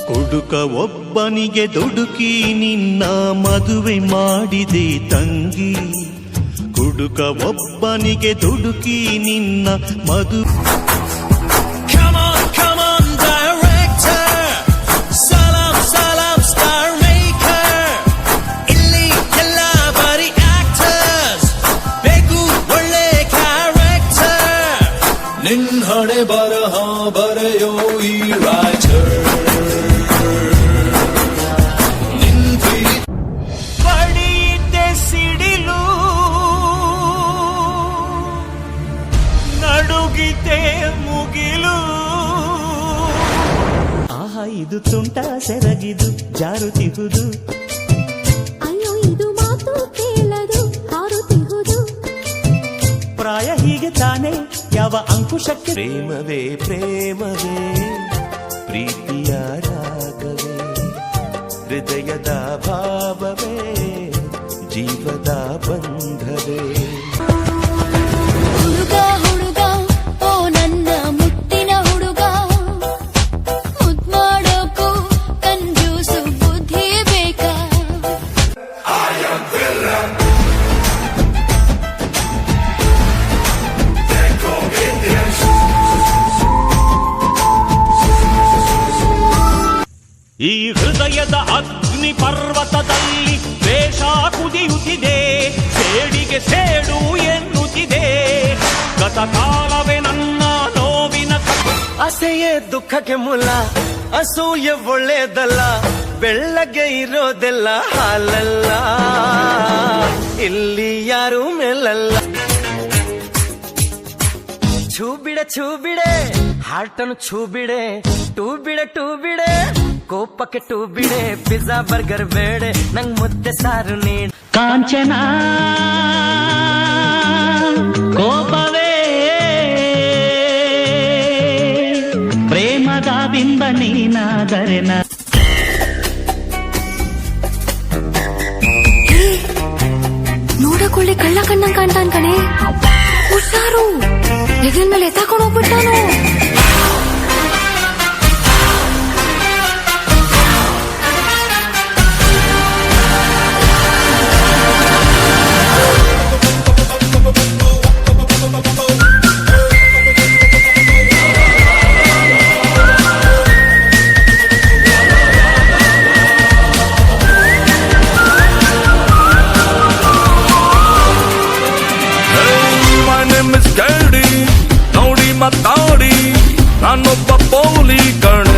ಹುಡುಕ ಒಬ್ಬನಿಗೆ ದುಡುಕಿ ನಿನ್ನ ಮದುವೆ ಮಾಡಿದೆ ತಂಗಿ. ಹುಡುಕ ಒಬ್ಬನಿಗೆ ದುಡುಕಿ ನಿನ್ನ ಮದುವೆ. ನಿನ್ನಡೆ ಬರಹ ಬರೆಯೋ ಈ ರೈಟರ್ ಪಡೆಯಿದ್ದೆ ಸಿಡಿಲು ನಡುಗಿದೆ ಮುಗಿಲು. ಆಹಾ ಇದು ತುಂಟ ಸೆರಗಿದು ಜಾರುತ್ತಿಹುದು. ಅಯ್ಯೋ ಇದು ಮಾತು ಕೇಳದು ಹಾರುತ್ತಿಹುದು. ಪ್ರಾಯ ಹೀಗೆ ತಾನೇ ಯಾವ ಅಂಕುಶಕ್ಕೆ. ಪ್ರೇಮವೇ ಪ್ರೇಮವೇ ಪ್ರೀತಿಯ ರಾಗವೇ ಹೃದಯದ ಭಾವವೇ ಜೀವದ ಬಂಧವೇ. ಹುಡುಗ ಹುಡುಗ ಓ ನನ್ನ ಮುತ್ತಿನ ಹುಡುಗ, ಮುದ್ ಮಾಡೋಕು ಕಂಜೂಸು ಬುದ್ಧಿ ಬೇಕಾ. ಈ ಹೃದಯದ ಅಗ್ನಿ ಪರ್ವತದಲ್ಲಿ ದ್ವೇಷ ಕುದಿಯುತ್ತಿದೆ, ಸೇಡಿಗೆ ಸೇಡು ಎನ್ನುತ್ತಿದೆ. ಗತಕಾಲವೇ ನನ್ನ ನೋವಿನ ಅಸೆಯೇ ದುಃಖಕ್ಕೆ ಮೂಲ, ಅಸೂಯೆ ಒಳ್ಳೇದಲ್ಲ, ಬೆಳ್ಳಗೆ ಇರೋದೆಲ್ಲ ಹಾಲಲ್ಲ, ಇಲ್ಲಿ ಯಾರು ಮೇಲಲ್ಲ. ಛೂ ಬಿಡೆ ಹಾರ್ಟನ್ನು ಛೂ ಬಿಡೆ, ಟೂ ಬಿಡೆ ಕೋಪಕ್ಕೆ ಟೂ ಬಿಡೆ. ಪಿಜ್ಜಾ ಬರ್ಗರ್ ಬೇಡೆ ನಂಗ್ ಮುದ್ದೆ ಸಾರು ನೀಡ್. ಕಾಂಚನ ಕೋಪವೇ ಪ್ರೇಮದ ಬಿಂಬ ನೀನಾದರೆನ. ನೋಡಕೊಳ್ಳಿ ಕಳ್ಳ ಕಣ್ಣಂಗ್ ಕಾಣ್ತಾನ್ ಕಣೆ, ಹುಷಾರು. ಹೆಗಲ್ ಮೇಲೆ ಎತ್ತಾಕೊಂಡು ಹೋಗ್ಬಿಟ್ಟಾನು. ನೋಡಿ ನಾನೊಬ್ಬ ಪೋಲಿ ಕಣ.